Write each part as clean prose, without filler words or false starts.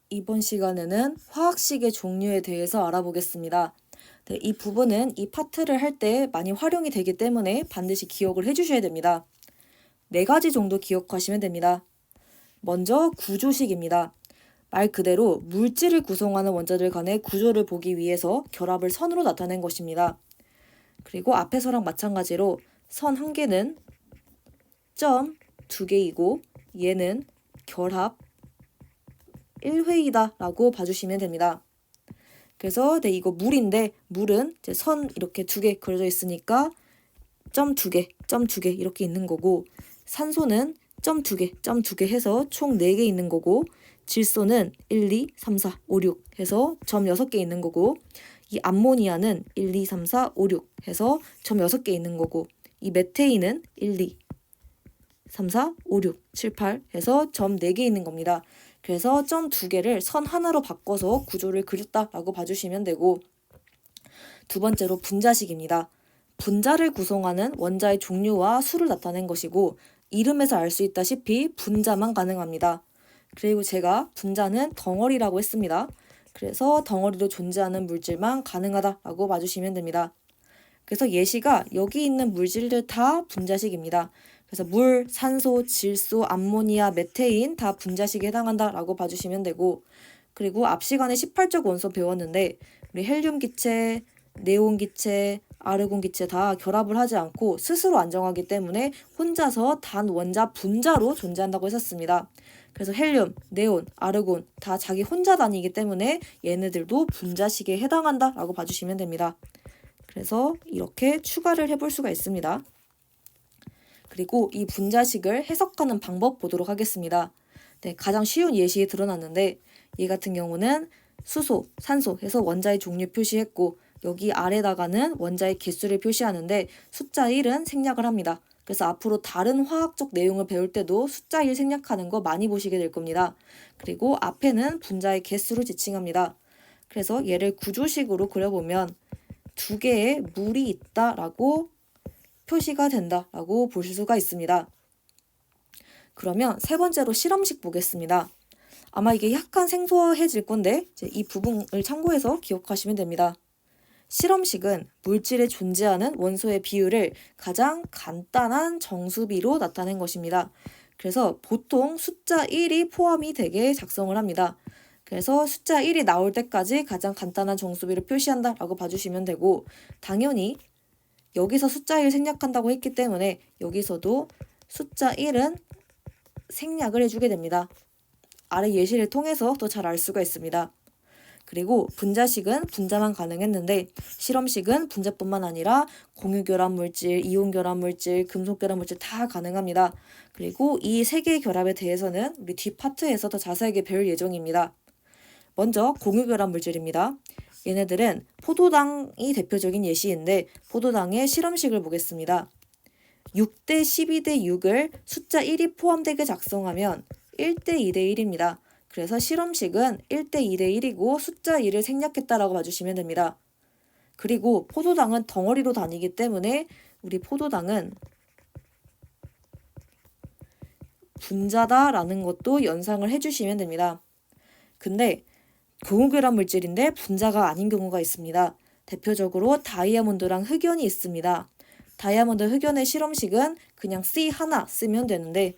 이번 시간에는 화학식의 종류에 대해서 알아보겠습니다. 네, 이 부분은 이 파트를 할 때 많이 활용이 되기 때문에 반드시 기억을 해주셔야 됩니다. 4가지 정도 기억하시면 됩니다. 먼저 구조식입니다. 말 그대로 물질을 구성하는 원자들 간의 구조를 보기 위해서 결합을 선으로 나타낸 것입니다. 그리고 앞에서랑 마찬가지로 선 한 개는 점 2개이고 얘는 결합 1회이다 라고 봐주시면 됩니다. 그래서 이거 물인데 물은 이제 선 이렇게 2개 그려져 있으니까 점 2개, 점 2개 이렇게 있는 거고, 산소는 점 2개, 점 2개 해서 총 4개 있는 거고, 질소는 1, 2, 3, 4, 5, 6 해서 점 6개 있는 거고, 이 암모니아는 1, 2, 3, 4, 5, 6 해서 점 6개 있는 거고, 이 메테인은 1, 2, 3, 4, 5, 6, 7, 8 해서 점 4개 있는 겁니다. 그래서 점 2개를 선 하나로 바꿔서 구조를 그렸다라고 봐주시면 되고, 두 번째로 분자식입니다. 분자를 구성하는 원자의 종류와 수를 나타낸 것이고, 이름에서 알 수 있다시피 분자만 가능합니다. 그리고 제가 분자는 덩어리라고 했습니다. 그래서 덩어리로 존재하는 물질만 가능하다라고 봐주시면 됩니다. 그래서 예시가 여기 있는 물질들 다 분자식입니다. 그래서 물, 산소, 질소, 암모니아, 메테인 다 분자식에 해당한다라고 봐주시면 되고, 그리고 앞 시간에 18적 원소 배웠는데 우리 헬륨 기체, 네온 기체, 아르곤 기체 다 결합을 하지 않고 스스로 안정하기 때문에 혼자서 단 원자 분자로 존재한다고 했었습니다. 그래서 헬륨, 네온, 아르곤 다 자기 혼자 단위이기 때문에 얘네들도 분자식에 해당한다라고 봐주시면 됩니다. 그래서 이렇게 추가를 해볼 수가 있습니다. 그리고 이 분자식을 해석하는 방법 보도록 하겠습니다. 네, 가장 쉬운 예시에 드러났는데 얘 같은 경우는 수소, 산소 해서 원자의 종류 표시했고 여기 아래다가는 원자의 개수를 표시하는데 숫자 1은 생략을 합니다. 그래서 앞으로 다른 화학적 내용을 배울 때도 숫자 1 생략하는 거 많이 보시게 될 겁니다. 그리고 앞에는 분자의 개수를 지칭합니다. 그래서 얘를 구조식으로 그려보면 2개의 물이 있다라고 표시가 된다라고 볼 수가 있습니다. 그러면 세 번째로 실험식 보겠습니다. 아마 이게 약간 생소해질 건데 이제 이 부분을 참고해서 기억하시면 됩니다. 실험식은 물질에 존재하는 원소의 비율을 가장 간단한 정수비로 나타낸 것입니다. 그래서 보통 숫자 1이 포함이 되게 작성을 합니다. 그래서 숫자 1이 나올 때까지 가장 간단한 정수비를 표시한다라고 봐주시면 되고, 당연히 여기서 숫자 1 생략한다고 했기 때문에 여기서도 숫자 1은 생략을 해주게 됩니다. 아래 예시를 통해서 더 잘 알 수가 있습니다. 그리고 분자식은 분자만 가능했는데 실험식은 분자뿐만 아니라 공유결합 물질, 이온결합 물질, 금속결합 물질 다 가능합니다. 그리고 이 3개의 결합에 대해서는 우리 뒷 파트에서 더 자세하게 배울 예정입니다. 먼저 공유결합 물질입니다. 얘네들은 포도당이 대표적인 예시인데 포도당의 실험식을 보겠습니다. 6대 12대 6을 숫자 1이 포함되게 작성하면 1대 2대 1입니다. 그래서 실험식은 1대 2대 1이고 숫자 1을 생략했다라고 봐주시면 됩니다. 그리고 포도당은 덩어리로 다니기 때문에 우리 포도당은 분자다라는 것도 연상을 해주시면 됩니다. 근데 공유결합 물질인데 분자가 아닌 경우가 있습니다. 대표적으로 다이아몬드랑 흑연이 있습니다. 다이아몬드 흑연의 실험식은 그냥 C 하나 쓰면 되는데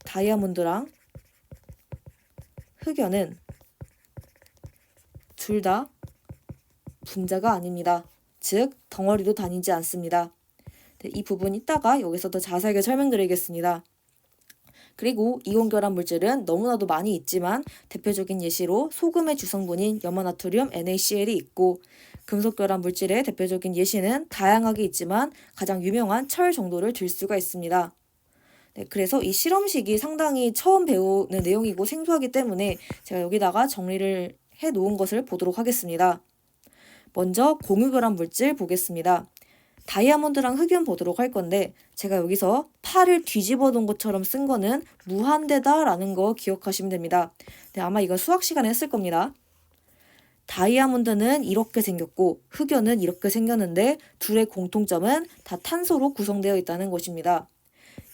다이아몬드랑 흑연은 둘 다 분자가 아닙니다. 즉 덩어리로 다니지 않습니다. 네, 이 부분 이따가 여기서 더 자세하게 설명드리겠습니다. 그리고 이온결합 물질은 너무나도 많이 있지만 대표적인 예시로 소금의 주성분인 염화나트륨 NaCl이 있고, 금속결합 물질의 대표적인 예시는 다양하게 있지만 가장 유명한 철 정도를 들 수가 있습니다. 네, 그래서 이 실험식이 상당히 처음 배우는 내용이고 생소하기 때문에 제가 여기다가 정리를 해 놓은 것을 보도록 하겠습니다. 먼저 공유결합 물질 보겠습니다. 다이아몬드랑 흑연 보도록 할 건데 제가 여기서 팔을 뒤집어 놓은 것처럼 쓴 거는 무한대다라는 거 기억하시면 됩니다. 네, 아마 이건 수학 시간에 했을 겁니다. 다이아몬드는 이렇게 생겼고 흑연은 이렇게 생겼는데 둘의 공통점은 다 탄소로 구성되어 있다는 것입니다.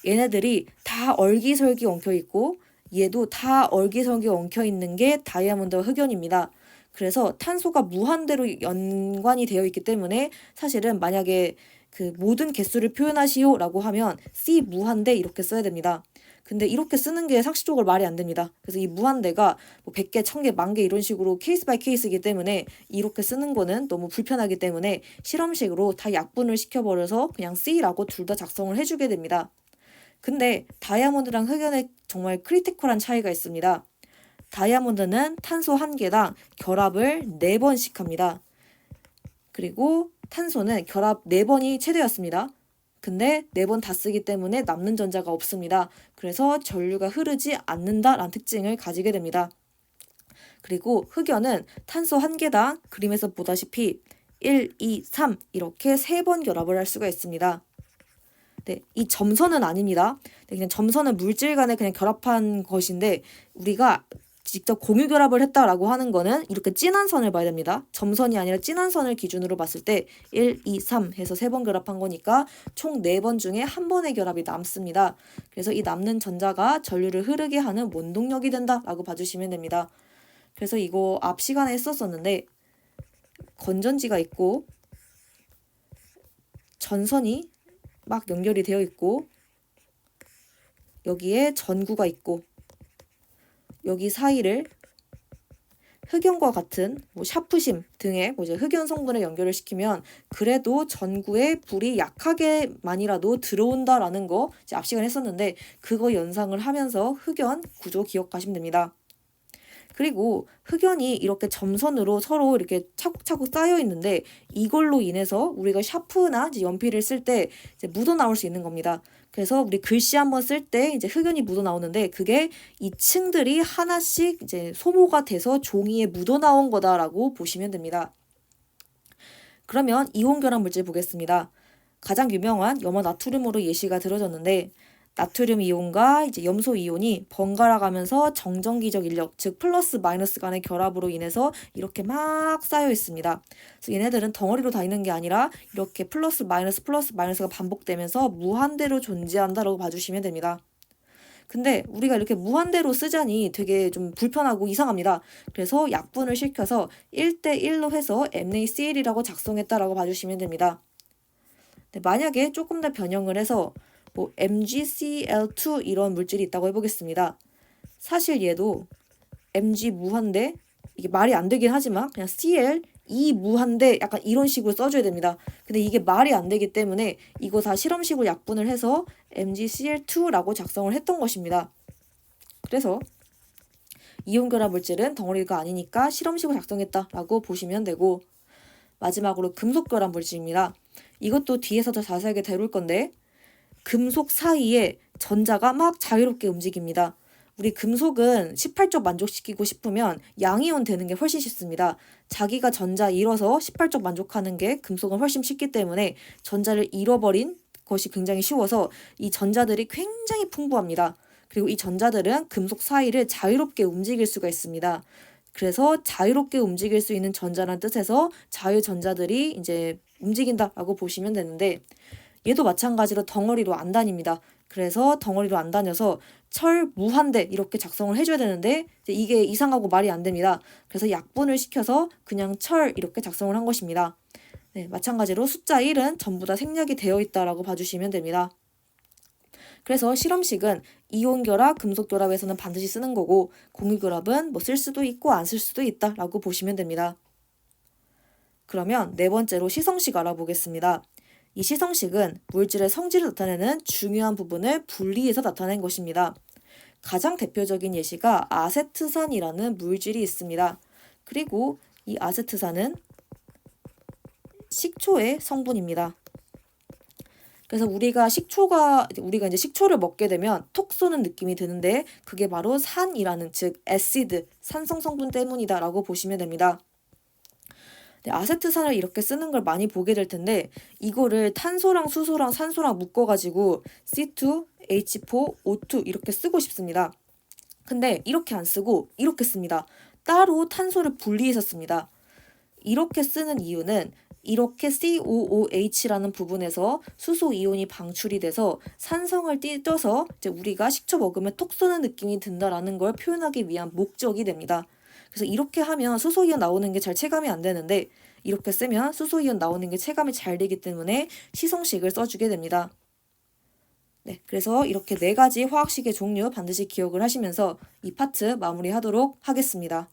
얘네들이 다 얼기설기 엉켜 있고 얘도 다 얼기설기 엉켜 있는 게 다이아몬드와 흑연입니다. 그래서 탄소가 무한대로 연관이 되어 있기 때문에 사실은 만약에 그 모든 개수를 표현하시오 라고 하면 C 무한대 이렇게 써야 됩니다. 근데 이렇게 쓰는 게 상식적으로 말이 안 됩니다. 그래서 이 무한대가 뭐 100개, 1000개, 10,000개 이런 식으로 케이스 바이 케이스이기 때문에 이렇게 쓰는 거는 너무 불편하기 때문에 실험식으로 다 약분을 시켜버려서 그냥 C라고 둘 다 작성을 해주게 됩니다. 근데 다이아몬드랑 흑연에 정말 크리티컬한 차이가 있습니다. 다이아몬드는 탄소 1개당 결합을 4번씩 합니다. 그리고 탄소는 결합 4번이 최대였습니다. 근데 4번 다 쓰기 때문에 남는 전자가 없습니다. 그래서 전류가 흐르지 않는다라는 특징을 가지게 됩니다. 그리고 흑연은 탄소 1개당 그림에서 보다시피 1, 2, 3 이렇게 3번 결합을 할 수가 있습니다. 네, 이 점선은 아닙니다. 네, 그냥 점선은 물질 간에 그냥 결합한 것인데 우리가 직접 공유 결합을 했다라고 하는 거는 이렇게 진한 선을 봐야 됩니다. 점선이 아니라 진한 선을 기준으로 봤을 때 1, 2, 3 해서 3번 결합한 거니까 총 4번 중에 1번의 결합이 남습니다. 그래서 이 남는 전자가 전류를 흐르게 하는 원동력이 된다라고 봐주시면 됩니다. 그래서 이거 앞 시간에 했었었는데 건전지가 있고 전선이 막 연결이 되어 있고 여기에 전구가 있고 여기 사이를 흑연과 같은 뭐 샤프심 등의 이제 흑연 성분을 연결을 시키면 그래도 전구에 불이 약하게만이라도 들어온다라는 거 이제 앞 시간에 했었는데 그거 연상을 하면서 흑연 구조 기억하시면 됩니다. 그리고 흑연이 이렇게 점선으로 서로 이렇게 차곡차곡 쌓여 있는데 이걸로 인해서 우리가 샤프나 이제 연필을 쓸 때 이제 묻어 나올 수 있는 겁니다. 그래서 우리 글씨 한번 쓸 때 이제 흑연이 묻어 나오는데 그게 이 층들이 하나씩 이제 소모가 돼서 종이에 묻어 나온 거다라고 보시면 됩니다. 그러면 이온 결합 물질 보겠습니다. 가장 유명한 염화 나트륨으로 예시가 들어졌는데 나트륨 이온과 이제 염소 이온이 번갈아 가면서 정전기적 인력, 즉 플러스 마이너스 간의 결합으로 인해서 이렇게 막 쌓여 있습니다. 그래서 얘네들은 덩어리로 다 있는 게 아니라 이렇게 플러스 마이너스가 반복되면서 무한대로 존재한다라고 봐주시면 됩니다. 근데 우리가 이렇게 무한대로 쓰자니 되게 좀 불편하고 이상합니다. 그래서 약분을 시켜서 1대1로 해서 NaCl이라고 작성했다라고 봐주시면 됩니다. 네, 만약에 조금 더 변형을 해서 뭐 MgCl2 이런 물질이 있다고 해보겠습니다. 사실 얘도 Mg 무한대 이게 말이 안 되긴 하지만 그냥 Cl 2 무한대 약간 이런 식으로 써줘야 됩니다. 근데 이게 말이 안 되기 때문에 이거 다 실험식으로 약분을 해서 MgCl2라고 작성을 했던 것입니다. 그래서 이온 결합 물질은 덩어리가 아니니까 실험식으로 작성했다라고 보시면 되고 마지막으로 금속 결합 물질입니다. 이것도 뒤에서 더 자세하게 다룰 건데 금속 사이에 전자가 막 자유롭게 움직입니다. 우리 금속은 18쪽 만족시키고 싶으면 양이온 되는 게 훨씬 쉽습니다. 자기가 전자 잃어서 18쪽 만족하는 게 금속은 훨씬 쉽기 때문에 전자를 잃어버린 것이 굉장히 쉬워서 이 전자들이 굉장히 풍부합니다. 그리고 이 전자들은 금속 사이를 자유롭게 움직일 수가 있습니다. 그래서 자유롭게 움직일 수 있는 전자라는 뜻에서 자유전자들이 이제 움직인다라고 보시면 되는데 얘도 마찬가지로 덩어리로 안 다닙니다. 그래서 덩어리로 안 다녀서 철 무한대 이렇게 작성을 해줘야 되는데 이게 이상하고 말이 안 됩니다. 그래서 약분을 시켜서 그냥 철 이렇게 작성을 한 것입니다. 네, 마찬가지로 숫자 1은 전부 다 생략이 되어 있다라고 봐주시면 됩니다. 그래서 실험식은 이온 결합, 금속 결합에서는 반드시 쓰는 거고 공유 결합은 뭐 쓸 수도 있고 안 쓸 수도 있다라고 보시면 됩니다. 그러면 네 번째로 시성식 알아보겠습니다. 이 시성식은 물질의 성질을 나타내는 중요한 부분을 분리해서 나타낸 것입니다. 가장 대표적인 예시가 아세트산이라는 물질이 있습니다. 그리고 이 아세트산은 식초의 성분입니다. 그래서 우리가 이제 식초를 먹게 되면 톡 쏘는 느낌이 드는데 그게 바로 산이라는 즉 애시드, 산성 성분 때문이다라고 보시면 됩니다. 네, 아세트산을 이렇게 쓰는 걸 많이 보게 될 텐데 이거를 탄소랑 수소랑 산소랑 묶어가지고 C2H4, O2 이렇게 쓰고 싶습니다. 근데 이렇게 안 쓰고 이렇게 씁니다. 따로 탄소를 분리해서 씁니다. 이렇게 쓰는 이유는 이렇게 COOH라는 부분에서 수소 이온이 방출이 돼서 산성을 띠떠서 이제 우리가 식초 먹으면 톡 쏘는 느낌이 든다라는 걸 표현하기 위한 목적이 됩니다. 그래서 이렇게 하면 수소 이온 나오는 게 잘 체감이 안 되는데 이렇게 쓰면 수소 이온 나오는 게 체감이 잘 되기 때문에 시성식을 써주게 됩니다. 네, 그래서 이렇게 4가지 화학식의 종류 반드시 기억을 하시면서 이 파트 마무리하도록 하겠습니다.